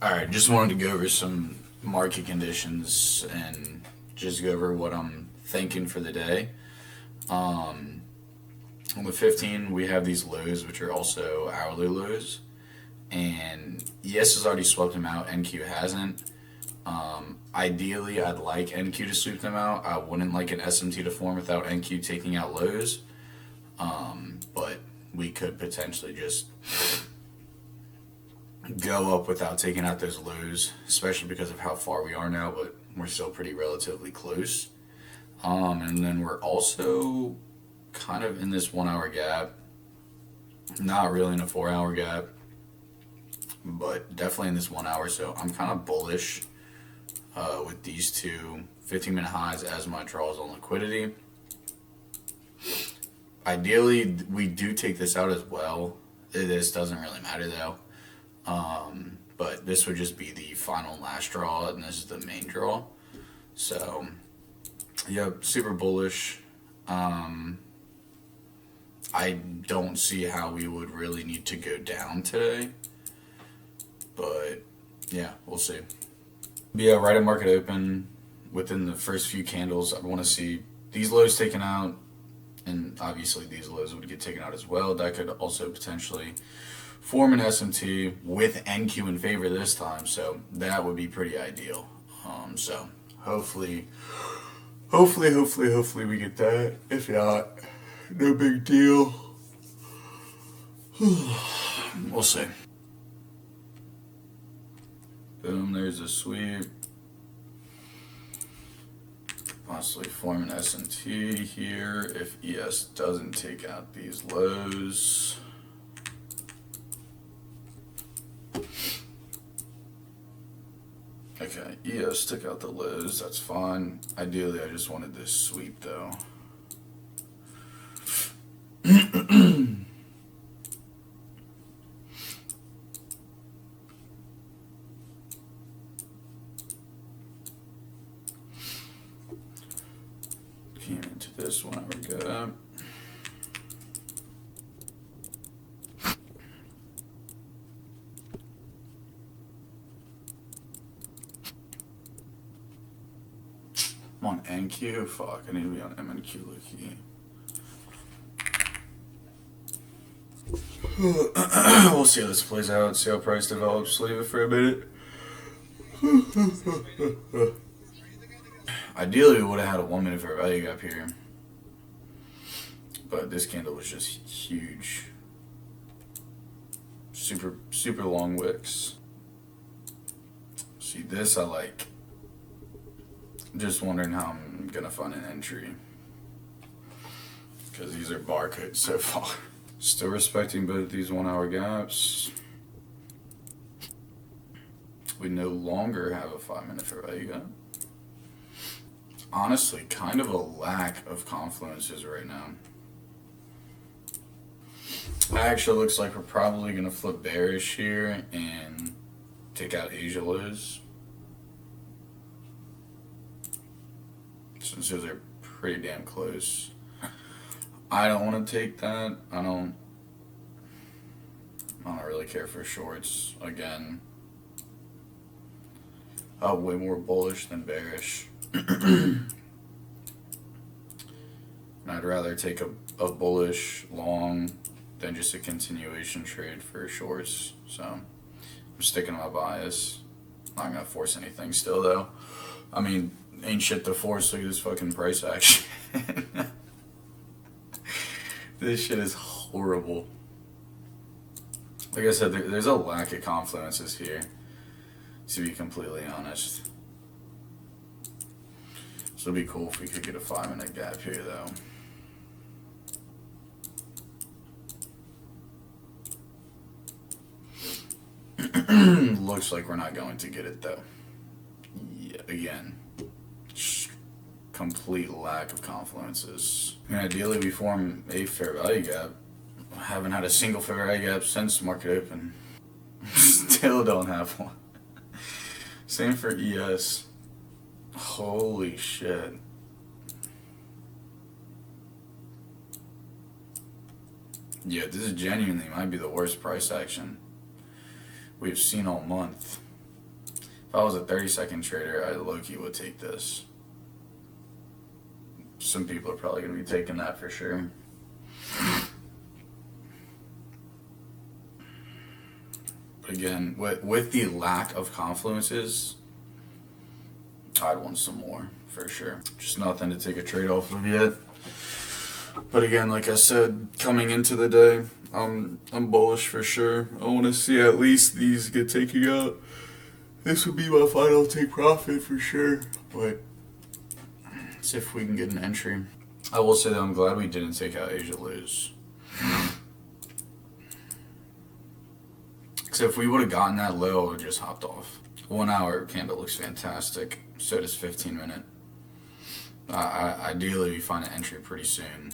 Alright, just wanted to go over some market conditions and just go over what I'm thinking for the day. On the 15, we have these lows, which are also hourly lows. And ES has already swept them out, NQ hasn't. Ideally, I'd like NQ to sweep them out. I wouldn't like an SMT to form without NQ taking out lows. But we could potentially just go up without taking out those lows, especially because of how far we are now, but we're still pretty relatively close. And then we're also kind of in this 1 hour gap, not really in a 4 hour gap, but definitely in this 1 hour. So I'm kind of bullish with these two 15-minute highs as my draws on liquidity. Ideally, we do take this out as well. This doesn't really matter though. But this would just be the final and last draw, and this is the main draw. So, yep, super bullish. I don't see how we would really need to go down today. But, yeah, we'll see. But yeah, right at market open, within the first few candles, I want to see these lows taken out. And obviously these lows would get taken out as well. That could also potentially form an SMT with NQ in favor this time, so that would be pretty ideal. So hopefully we get that. If not, no big deal. We'll see. Boom, there's a sweep. Possibly form an SMT here if ES doesn't take out these lows. Okay, ES took out the lows, that's fine. Ideally, I just wanted this sweep though. Came into this 1 hour gap. I'm on NQ. Fuck, I need to be on MNQ Lucky. We'll see how this plays out, see how price develops. Leave it for a minute. Ideally, we would have had a 1 minute fair value gap here. But this candle was just huge. Super long wicks. See, this I like. Just wondering how I'm gonna find an entry, because these are barcodes so far. Still respecting both these 1 hour gaps. We no longer have a 5 minute fair value gap. Honestly, kind of a lack of confluences right now. Actually, looks like we're probably gonna flip bearish here and take out Asia lows, since those are pretty damn close. I don't want to take that. I don't really care for shorts. Again, way more bullish than bearish. And I'd rather take a bullish long than just a continuation trade for shorts. So I'm sticking to my bias. Not gonna force anything still though. I mean, ain't shit to force. Look at this fucking price action. This shit is horrible. Like I said, there's a lack of confluences here, to be completely honest. So it'd be cool if we could get a 5 minute gap here though. Looks like we're not going to get it though. Yeah, again, complete lack of confluences. I mean, ideally we form a fair value gap. I haven't had a single fair value gap since market open. Still don't have one. Same for ES. Holy shit. Yeah, this is genuinely might be the worst price action we've seen all month. If I was a 30-second trader, I low-key would take this. Some people are probably going to be taking that for sure. But again, with the lack of confluences, I'd want some more for sure. Just nothing to take a trade off of yet. But again, like I said, coming into the day, I'm bullish for sure. I want to see at least these get taken out. This would be my final take profit for sure. But see if we can get an entry. I will say that I'm glad we didn't take out Asia lose. Because if we would have gotten that low, I would have just hopped off. 1 hour candle looks fantastic. So does 15 minute. Ideally, we find an entry pretty soon.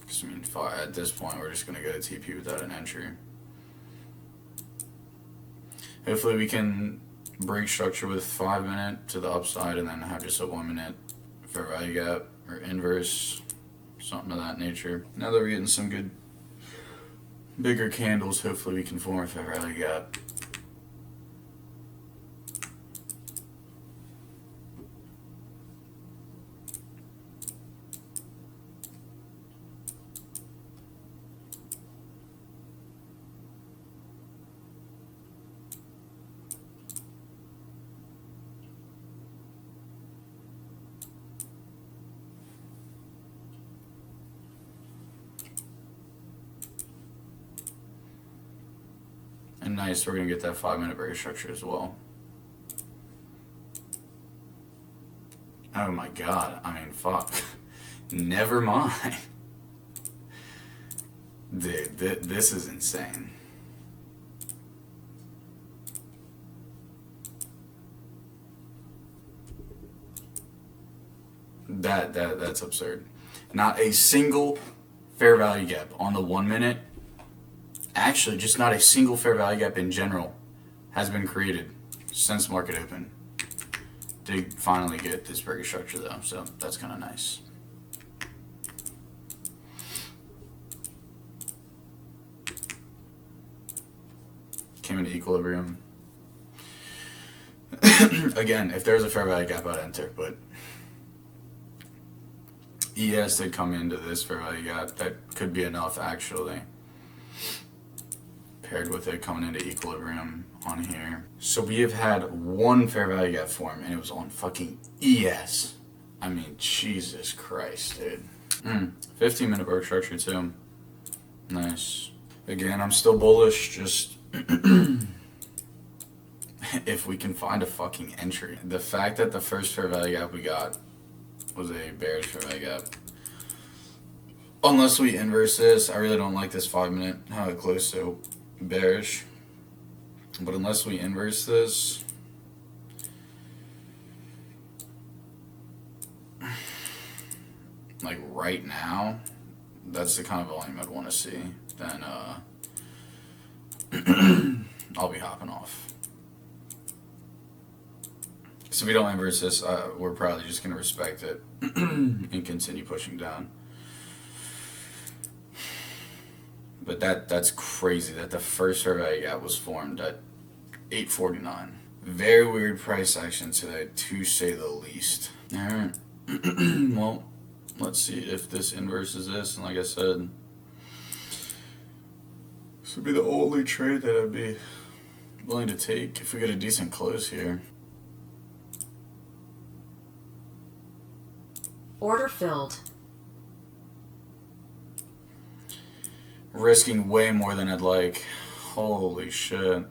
Because, I mean, at this point, we're just going to go to TP without an entry. Hopefully, we can break structure with 5 minute to the upside and then have just a 1 minute fair value gap or inverse, something of that nature. Now that we're getting some good, bigger candles, hopefully, we can form a fair value gap. And nice, we're going to get that 5 minute break structure as well. Oh my god, I mean, fuck. Never mind. Dude, this is insane. That's absurd. Not a single fair value gap on the 1 minute. Actually, just not a single fair value gap in general has been created since market open. Did finally get this break structure though, so that's kind of nice. Came into equilibrium. Again, if there's a fair value gap, I'd enter, but ES did come into this fair value gap. That could be enough actually. Paired with it coming into equilibrium on here. So we have had one fair value gap form and it was on fucking ES. I mean, Jesus Christ, dude. 15 minute break structure too. Nice. Again, I'm still bullish, just if we can find a fucking entry. The fact that the first fair value gap we got was a bearish fair value gap. Unless we inverse this, I really don't like this 5 minute, how it closed so bearish. But unless we inverse this, like right now, that's the kind of volume I'd want to see. Then I'll be hopping off. So if we don't inverse this, we're probably just going to respect it and continue pushing down. But that's crazy that the first fair value gap was formed at 849. Very weird price action today, to say the least. Alright. Well, let's see if this inverses this. And like I said, this would be the only trade that I'd be willing to take if we get a decent close here. Order filled. Risking way more than I'd like. Holy shit.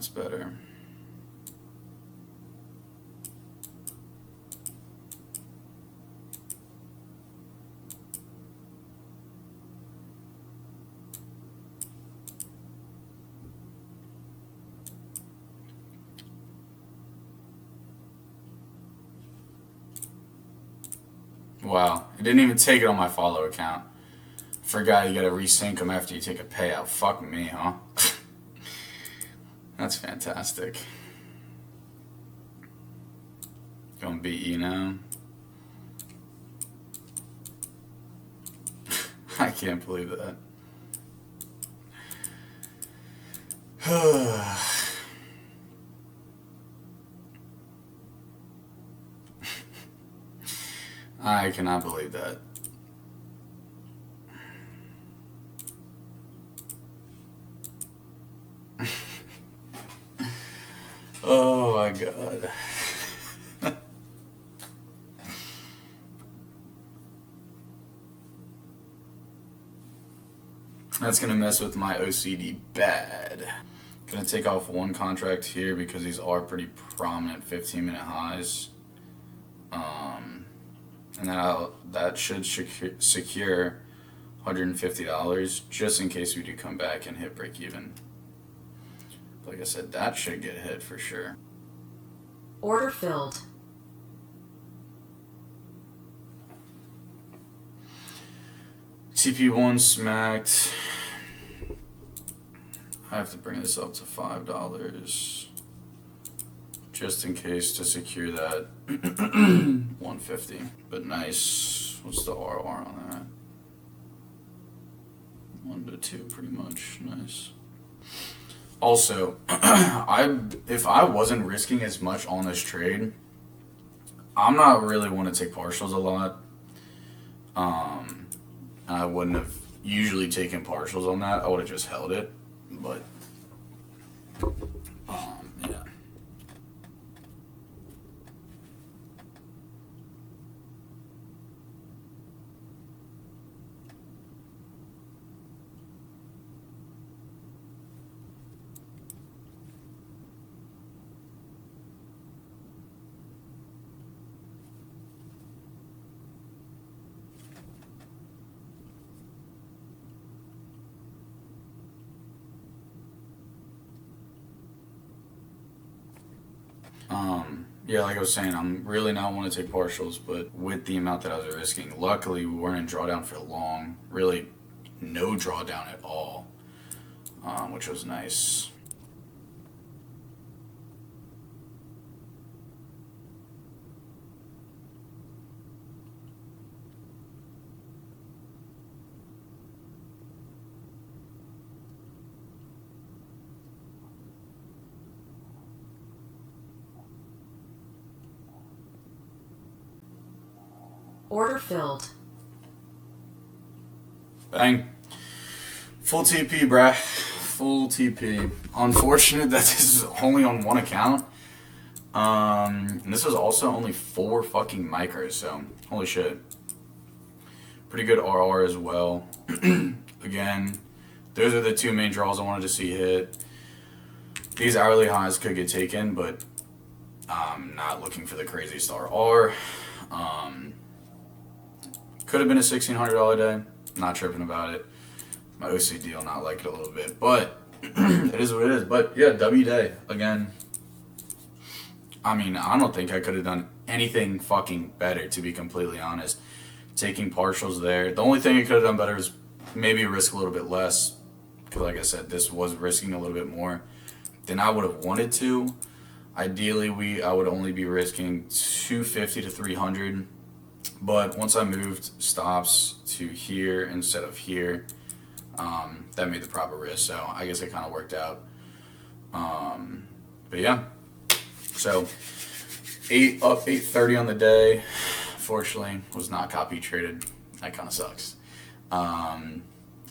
that's better. Wow, it didn't even take it on my follow account. Forgot you gotta resync them after you take a payout. Fuck me, huh? That's fantastic. Gonna beat you now. I can't believe that. I cannot believe that. Oh my god. That's gonna mess with my OCD bad. Gonna take off one contract here because these are pretty prominent 15-minute highs. And then that should secure $150 just in case we do come back and hit break even. Like I said, that should get hit for sure. Order filled. TP1 smacked. I have to bring this up to $5 just in case to secure that 150. But nice. What's the RR on that? 1 to 2 pretty much. Nice. Also, if I wasn't risking as much on this trade, I'm not really want to take partials a lot. I wouldn't have usually taken partials on that. I would have just held it, but yeah. Yeah, like I was saying, I'm really not want to take partials, but with the amount that I was risking, luckily we weren't in drawdown for long. Really, no drawdown at all, which was nice. Order filled. Bang. Full TP, bruh. Full TP. Unfortunate that this is only on one account. And this was also only 4 fucking micros, so holy shit. Pretty good RR as well. Again, those are the 2 main draws I wanted to see hit. These hourly highs could get taken, but I'm not looking for the craziest RR. Could have been a $1,600 day. Not tripping about it. My OCD will not like it a little bit, but it is what it is. But yeah, W day again. I mean, I don't think I could have done anything fucking better, to be completely honest. Taking partials there. The only thing I could have done better is maybe risk a little bit less, because like I said, this was risking a little bit more than I would have wanted to. Ideally, I would only be risking 250 to 300. But once I moved stops to here instead of here, that made the proper risk. So I guess it kind of worked out. But yeah, so 830 on the day. Fortunately, was not copy traded. That kind of sucks. I'm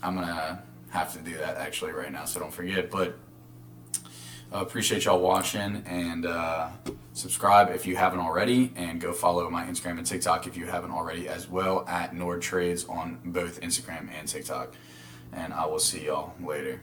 gonna have to do that actually right now, so don't forget. But appreciate y'all watching, and subscribe if you haven't already, and go follow my Instagram and TikTok if you haven't already as well, at NordTrades on both Instagram and TikTok. And I will see y'all later.